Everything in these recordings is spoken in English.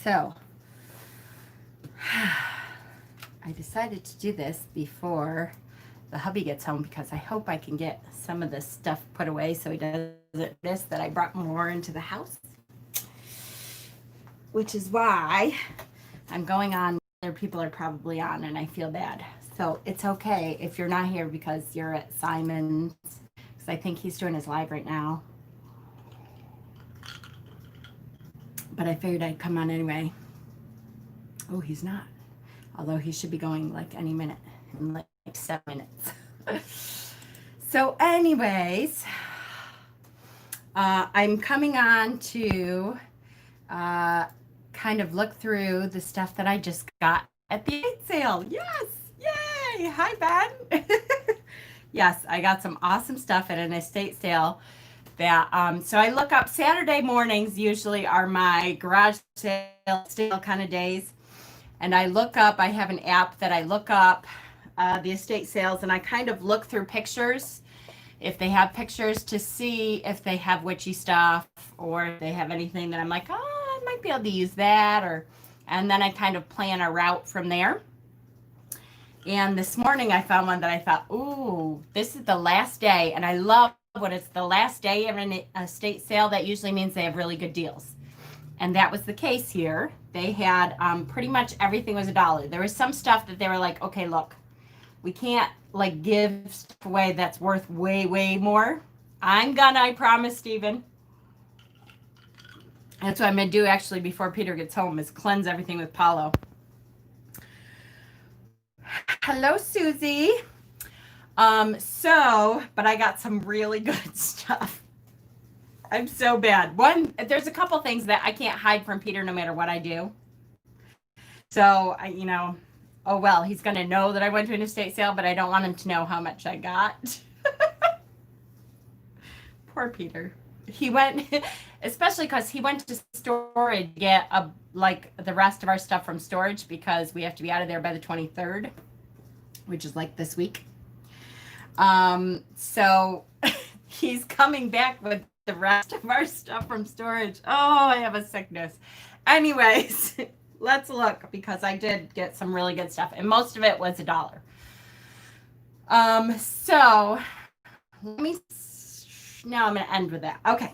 So I decided to do this before the hubby gets home because I hope I can get some of this stuff put away so he doesn't notice that I brought more into the house, which is why I'm going on. Other people are probably on and I feel bad. So it's okay if you're not here because you're at Simon's, because I think he's doing his live right now. But I figured I'd come on anyway. Oh, he's not. Although he should be going like any minute, in like 7 minutes. So anyways, I'm coming on to kind of look through the stuff that I just got at the estate sale. Yes, yay! Hi, Ben. Yes, I got some awesome stuff at an estate sale. That so I look up Saturday mornings usually are my garage sale kind of days, and I look up. I have an app that I look up the estate sales, and I kind of look through pictures if they have pictures to see if they have witchy stuff or if they have anything that I'm like, oh, I might be able to use that, or and then I kind of plan a route from there. And this morning I found one that I thought, ooh, this is the last day, and I love when it's the last day of an estate sale. That usually means they have really good deals. And that was the case here. They had pretty much everything was $1. There was some stuff that they were like, okay, look, we can't like give stuff away that's worth way, way more. I promise, Stephen. That's what I'm going to do actually before Peter gets home, is cleanse everything with Paulo. Hello, Susie. But I got some really good stuff. I'm so bad. There's a couple things that I can't hide from Peter no matter what I do. So, oh well, he's going to know that I went to an estate sale, but I don't want him to know how much I got. Poor Peter. He went, especially because he went to storage to get like the rest of our stuff from storage because we have to be out of there by the 23rd, which is like this week. So he's coming back with the rest of our stuff from storage. Oh, I have a sickness. Anyways, let's look, because I did get some really good stuff, and most of it was $1. So now I'm going to end with that. Okay.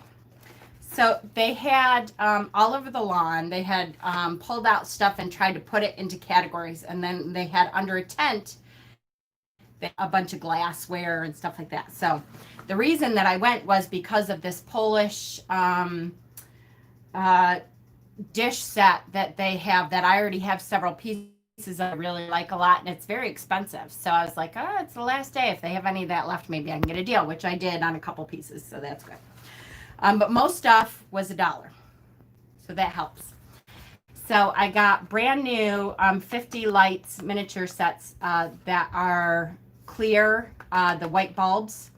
So they had, all over the lawn, they had, pulled out stuff and tried to put it into categories. And then they had under a tent, a bunch of glassware and stuff like that. So the reason that I went was because of this Polish, dish set that they have that I already have several pieces I really like a lot, and it's very expensive. So I was like, oh, it's the last day. If they have any of that left, maybe I can get a deal, which I did on a couple pieces. So that's good. But most stuff was $1. So that helps. So I got brand new 50 lights miniature sets that are clear, the white bulbs,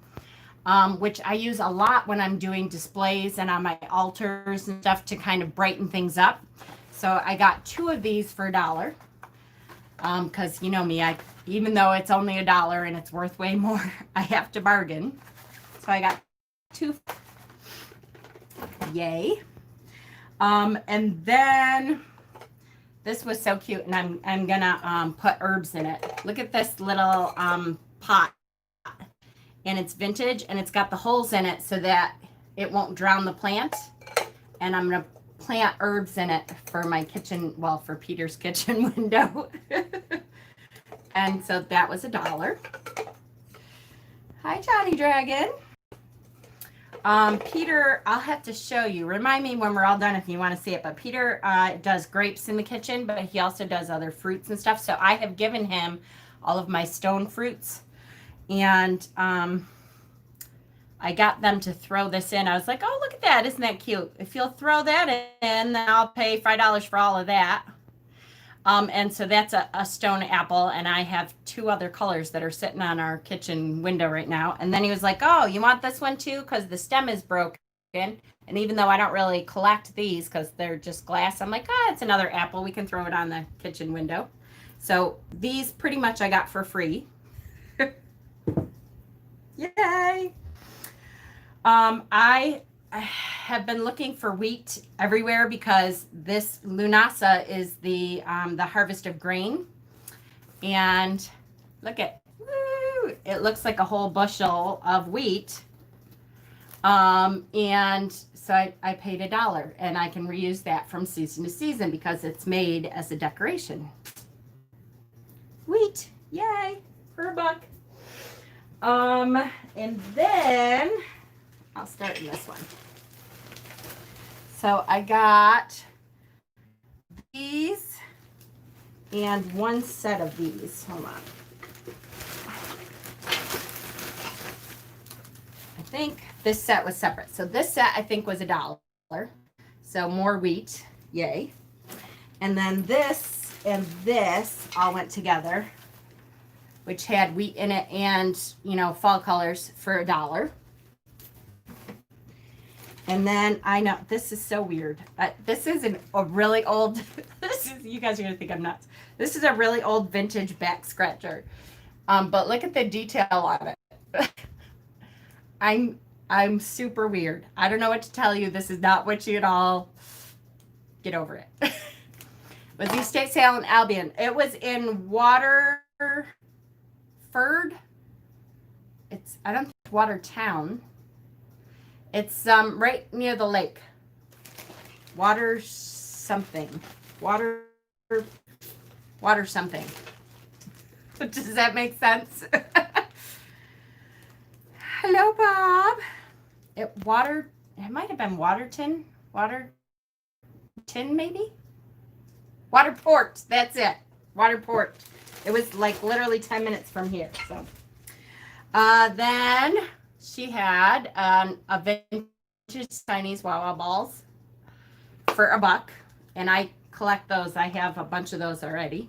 which I use a lot when I'm doing displays and on my altars and stuff to kind of brighten things up. So I got 2 of these for $1. Because you know me, even though it's only $1 and it's worth way more, I have to bargain. So I got 2. Yay. And then this was so cute, and I'm gonna put herbs in it. Look at this little pot, and it's vintage, and it's got the holes in it so that it won't drown the plant. And I'm gonna plant herbs in it for my kitchen, well, for Peter's kitchen window. And so that was $1. Hi, Johnny Dragon. Peter, I'll have to show you. Remind me when we're all done if you want to see it. But Peter does grapes in the kitchen, but he also does other fruits and stuff. So I have given him all of my stone fruits. And I got them to throw this in. I was like, oh, look at that. Isn't that cute? If you'll throw that in, then I'll pay $5 for all of that. And so that's a stone apple, and I have 2 other colors that are sitting on our kitchen window right now. And then he was like, oh, you want this one too? Because the stem is broken. And even though I don't really collect these because they're just glass, I'm like, it's another apple. We can throw it on the kitchen window. So these pretty much I got for free. Yay! I I have been looking for wheat everywhere because this Lunasa is the harvest of grain. And look at, woo, it looks like a whole bushel of wheat. And so I paid $1 and I can reuse that from season to season because it's made as a decoration. Wheat, yay, for $1. And then I'll start in this one. So I got these and one set of these. Hold on. I think this set was separate. So this set I think was $1. So more wheat, yay. And then this and this all went together, which had wheat in it and, you know, fall colors for $1. And then I know this is so weird. This is a really old, you guys are going to think I'm nuts. This is a really old vintage back scratcher. But look at the detail on it. I'm super weird. I don't know what to tell you. This is not what you'd all get over it. Was the estate sale in Albion. It was in Waterford. I don't think it's Watertown. It's right near the lake. Water something. Water something. Does that make sense? Hello, Bob. It might have been Waterton. Waterton, maybe? Waterport. That's it. Waterport. It was like literally 10 minutes from here. So then she had a vintage Chinese Wawa balls for $1, and I collect those. I have a bunch of those already.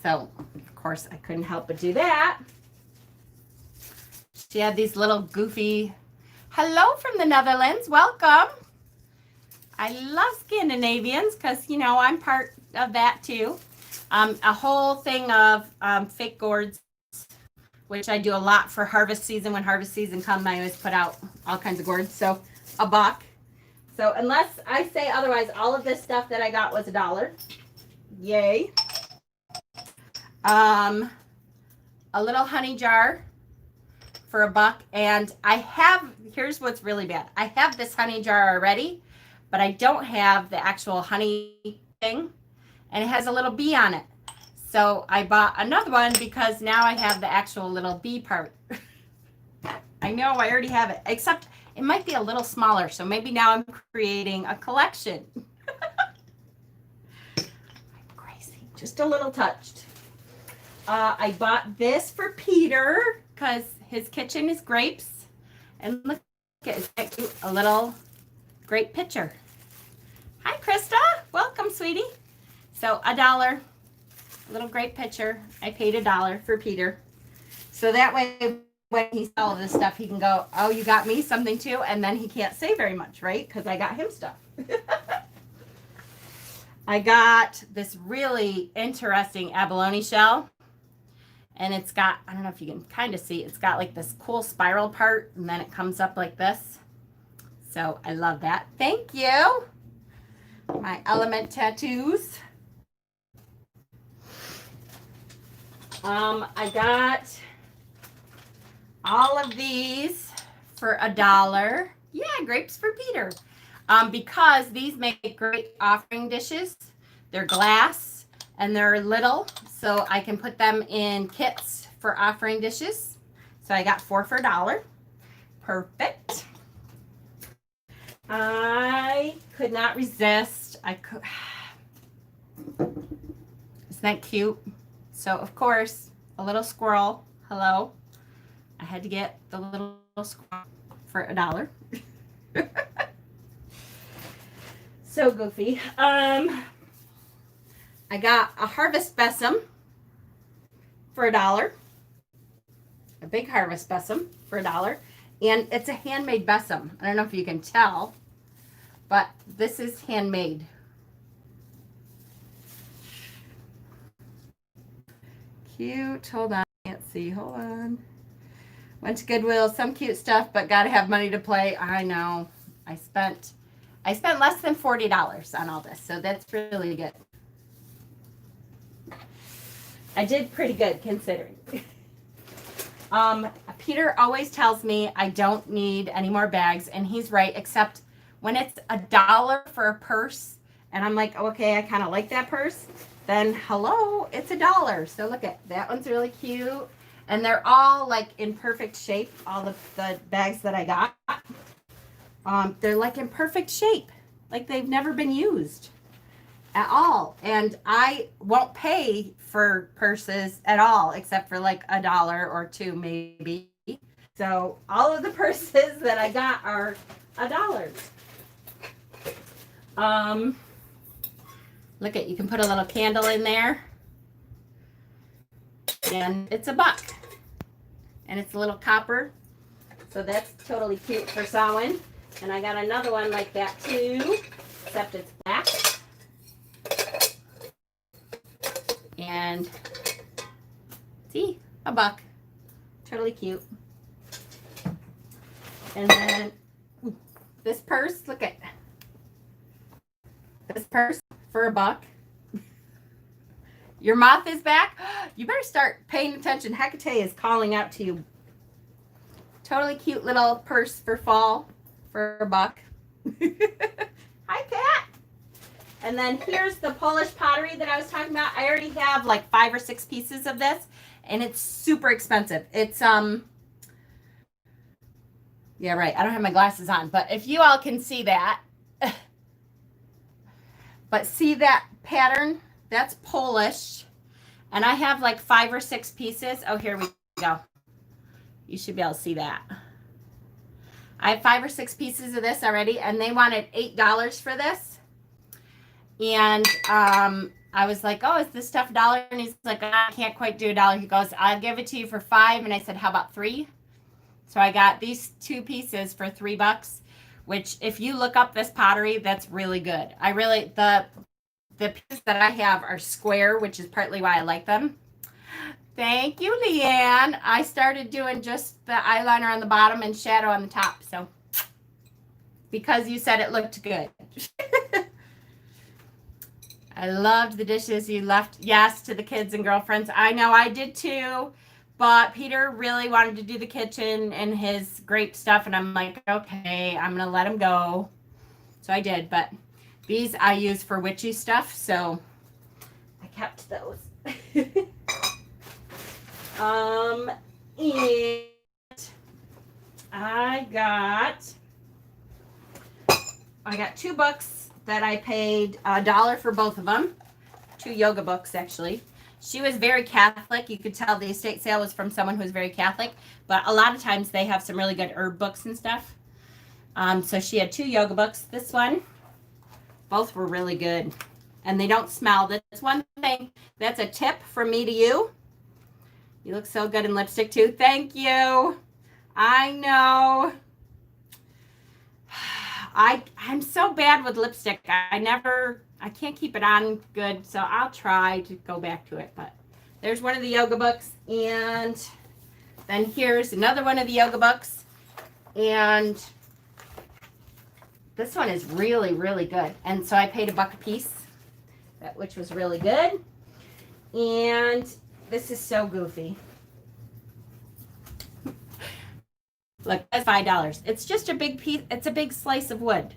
So, of course, I couldn't help but do that. She had these little goofy, hello from the Netherlands, welcome. I love Scandinavians because, you know, I'm part of that too. A whole thing of fake gourds, which I do a lot for harvest season. When harvest season comes, I always put out all kinds of gourds. So $1. So unless I say otherwise, all of this stuff that I got was $1. Yay. A little honey jar for $1. And here's what's really bad. I have this honey jar already, but I don't have the actual honey thing. And it has a little bee on it. So I bought another one because now I have the actual little bee part. I know I already have it, except it might be a little smaller. So maybe now I'm creating a collection. I'm crazy, just a little touched. I bought this for Peter because his kitchen is grapes. And look at it, a little grape pitcher. Hi, Krista. Welcome, sweetie. So $1. Little grape pitcher. I paid $1 for Peter. So that way when he sells all this stuff, he can go, oh, you got me something too? And then he can't say very much, right? Because I got him stuff. I got this really interesting abalone shell. And it's got, I don't know if you can kind of see, it's got like this cool spiral part. And then it comes up like this. So I love that. Thank you. My element tattoos. I got all of these for $1. Yeah, grapes for Peter. Because these make great offering dishes. They're glass and they're little, so I can put them in kits for offering dishes. So I got 4 for $1. Perfect. I could not resist. Isn't that cute? So, of course, a little squirrel. Hello. I had to get the little squirrel for $1. So goofy. I got a harvest besom for $1. A big harvest besom for $1. And it's a handmade besom. I don't know if you can tell, but this is handmade. Cute. Hold on. Can't see. Hold on. Went to Goodwill. Some cute stuff, but got to have money to play. I know. I spent less than $40 on all this, so that's really good. I did pretty good considering. Peter always tells me I don't need any more bags, and he's right, except when it's $1 for a purse, and I'm like, okay, I kind of like that purse, then hello, it's $1. So look at that one's really cute, and they're all like in perfect shape. All the bags that I got, they're like in perfect shape, like they've never been used at all. And I won't pay for purses at all except for like $1 or $2 maybe. So all of the purses that I got are $1. Look at, you can put a little candle in there, and it's $1, and it's a little copper, so that's totally cute for sewing. And I got another one like that too, except it's black. And see, $1, totally cute. And then this purse, look at this purse for $1. Your moth is back. You better start paying attention. Hecate is calling out to you. Totally cute little purse for fall for $1. Hi, Pat. And then here's the Polish pottery that I was talking about. I already have like 5 or 6 pieces of this, and it's super expensive. It's yeah, right. I don't have my glasses on, but if you all can see that, but see that pattern? That's Polish, and I have like 5 or 6 pieces. Oh, here we go. You should be able to see that. I have 5 or 6 pieces of this already, and they wanted $8 for this. And I was like, oh, is this stuff $1? And he's like, I can't quite do $1. He goes, I'll give it to you for $5. And I said, how about $3? So I got these 2 pieces for $3, which if you look up this pottery, that's really good. I really, the pieces that I have are square, which is partly why I like them. Thank you, Leanne. I started doing just the eyeliner on the bottom and shadow on the top. So because you said it looked good. I loved the dishes you left. Yes, to the kids and girlfriends. I know I did too. But Peter really wanted to do the kitchen and his grape stuff. And I'm like, okay, I'm going to let him go. So I did. But these I use for witchy stuff. So I kept those. And I got 2 books that I paid $1 for both of them. 2 yoga books, actually. She was very Catholic. You could tell the estate sale was from someone who was very Catholic. But a lot of times they have some really good herb books and stuff. So she had 2 yoga books. This one, both were really good. And they don't smell. That's one thing. That's a tip from me to you. You look so good in lipstick too. Thank you. I know. I'm so bad with lipstick. I can't keep it on good, so I'll try to go back to it. But there's one of the yoga books, and then here's another one of the yoga books, and this one is really, really good. And so I paid $1 a piece, which was really good. And this is so goofy. Look, that's $5. It's just a big piece. It's a big slice of wood,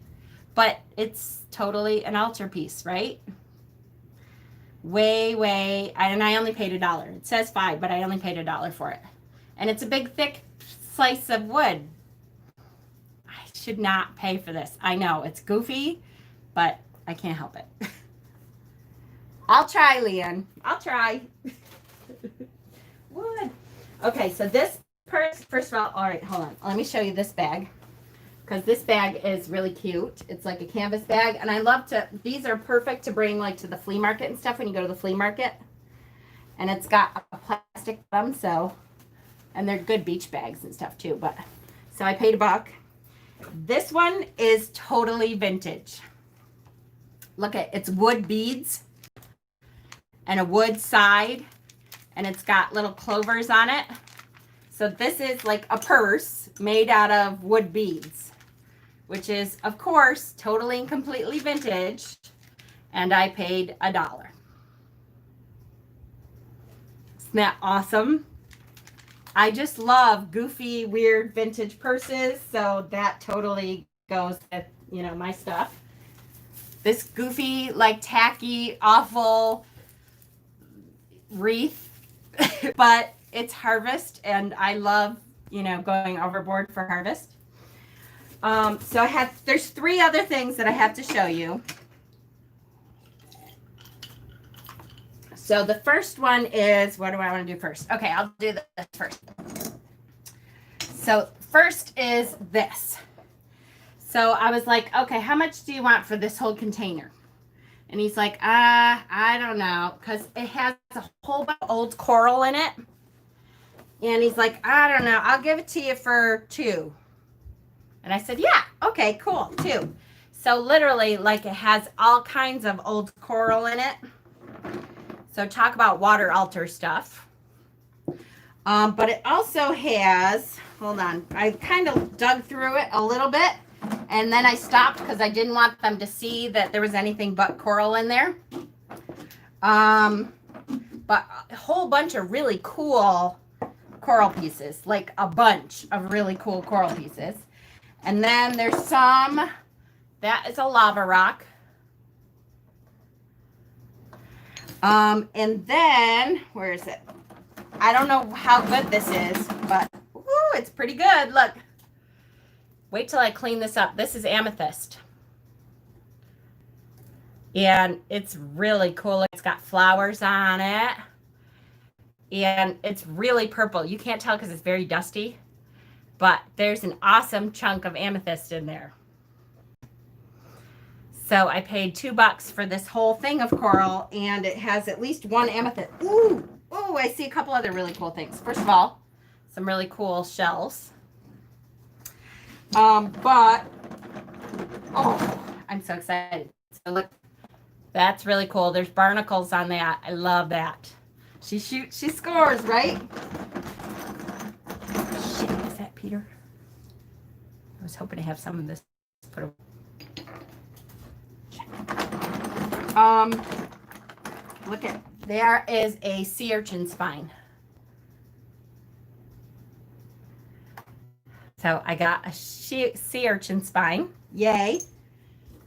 but it's totally an altarpiece, right? Way, and I only paid $1. It says $5, but I only paid $1 for it. And it's a big, thick slice of wood. I should not pay for this. I know it's goofy, but I can't help it. I'll try, Leanne. I'll try. Wood. Okay, so this purse, first of all right, hold on. Let me show you this bag, because this bag is really cute. It's like a canvas bag, and I love to, these are perfect to bring like to the flea market and stuff when you go to the flea market. And it's got a plastic bottom, so, and they're good beach bags and stuff too. But so I paid $1. This one is totally vintage. Look at, it's wood beads and a wood side, and it's got little clovers on it. So this is like a purse made out of wood beads, which is, of course, totally and completely vintage, and I paid $1. Isn't that awesome? I just love goofy, weird vintage purses, so that totally goes with, you know, my stuff. This goofy, like tacky, awful wreath, but it's harvest, and I love, you know, going overboard for harvest. So there's 3 other things that I have to show you. So the first one is, what do I want to do first? Okay, I'll do this first. So first is this. So I was like, okay, how much do you want for this whole container? And he's like, I don't know, because it has a whole bunch of old coral in it. And he's like, I don't know, I'll give it to you for $2. And I said, yeah, okay, cool, $2. So literally, like, it has all kinds of old coral in it. So talk about water alter stuff. But it also has, hold on, I kind of dug through it a little bit, and then I stopped because I didn't want them to see that there was anything but coral in there. But a whole bunch of really cool coral pieces, like a bunch of really cool coral pieces. And then there's some, that is a lava rock. And then, where is it? I don't know how good this is, but ooh, it's pretty good. Look, wait till I clean this up. This is amethyst. And it's really cool. It's got flowers on it. And it's really purple. You can't tell because it's very dusty, but there's an awesome chunk of amethyst in there. So I paid $2 for this whole thing of coral, and it has at least one amethyst. Ooh, ooh, I see a couple other really cool things. First of all, some really cool shells. But, oh, I'm so excited. So look, that's really cool. There's barnacles on that. I love that. She shoots, she scores, right? Shit, is that Peter? I was hoping to have some of this put away. Look at, there is a sea urchin spine. So I got a sea urchin spine. Yay.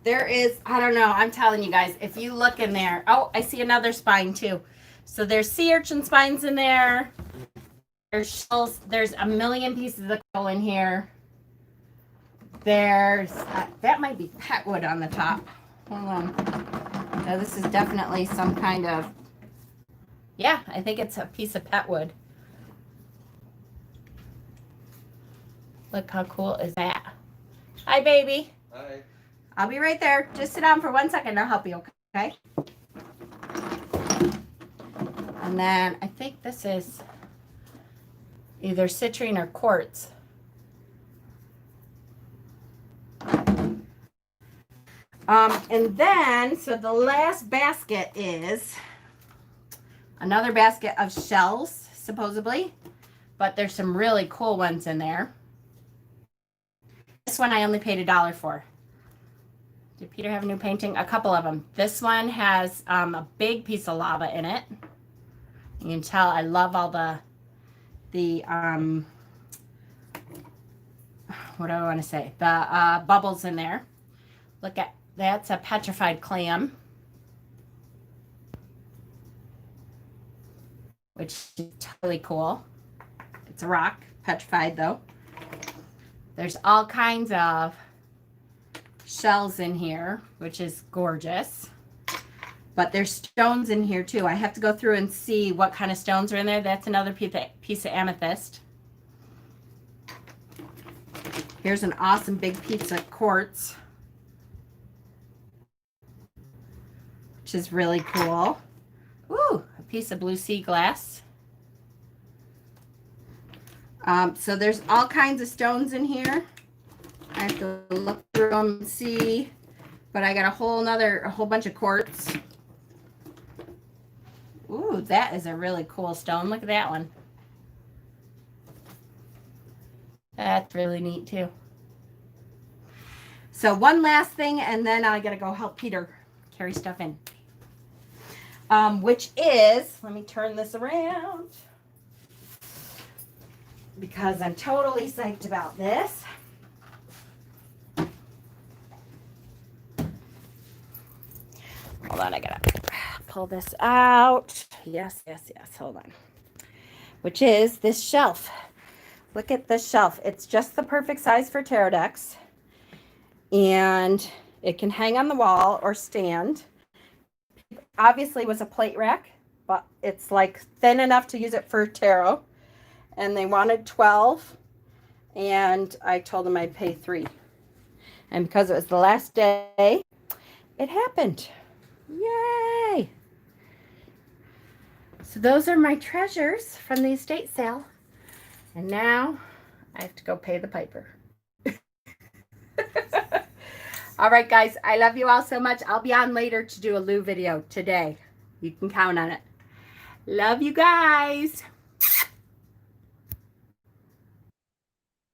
There is, I don't know, I'm telling you guys, if you look in there, oh, I see another spine too. So there's sea urchin spines in there. There's shells. There's a million pieces of coral in here. There's, that might be petwood on the top. Hold on. No, this is definitely some kind of, yeah, I think it's a piece of petwood. Look how cool is that? Hi, baby. Hi. I'll be right there. Just sit down for 1 second. I'll help you, okay? And then I think this is either citrine or quartz. And then, so the last basket is another basket of shells, supposedly, but there's some really cool ones in there. This one I only paid $1 for. Did Peter have a new painting? A couple of them. This one has a big piece of lava in it. You can tell I love all the what do I want to say? The bubbles in there. Look at, that's a petrified clam, which is totally cool. It's a rock, petrified though. There's all kinds of shells in here, which is gorgeous. But there's stones in here too. I have to go through and see what kind of stones are in there. That's another piece of amethyst. Here's an awesome big piece of quartz, which is really cool. Ooh, a piece of blue sea glass. So there's all kinds of stones in here. I have to look through them and see, but I got a whole bunch of quartz. Ooh, that is a really cool stone. Look at that one. That's really neat too. So one last thing, and then I gotta go help Peter carry stuff in. Which is, let me turn this around because I'm totally psyched about this. Hold on, I gotta pull this out. Yes, hold on. Which is this shelf. Look at this shelf. It's just the perfect size for tarot decks. And it can hang on the wall or stand. Obviously was a plate rack, but it's like thin enough to use it for tarot. And they wanted 12, and I told them I'd pay 3. And because it was the last day, it happened. Yay! So those are my treasures from the estate sale. And now I have to go pay the piper. All right, guys, I love you all so much. I'll be on later to do a Lou video today. You can count on it. Love you guys.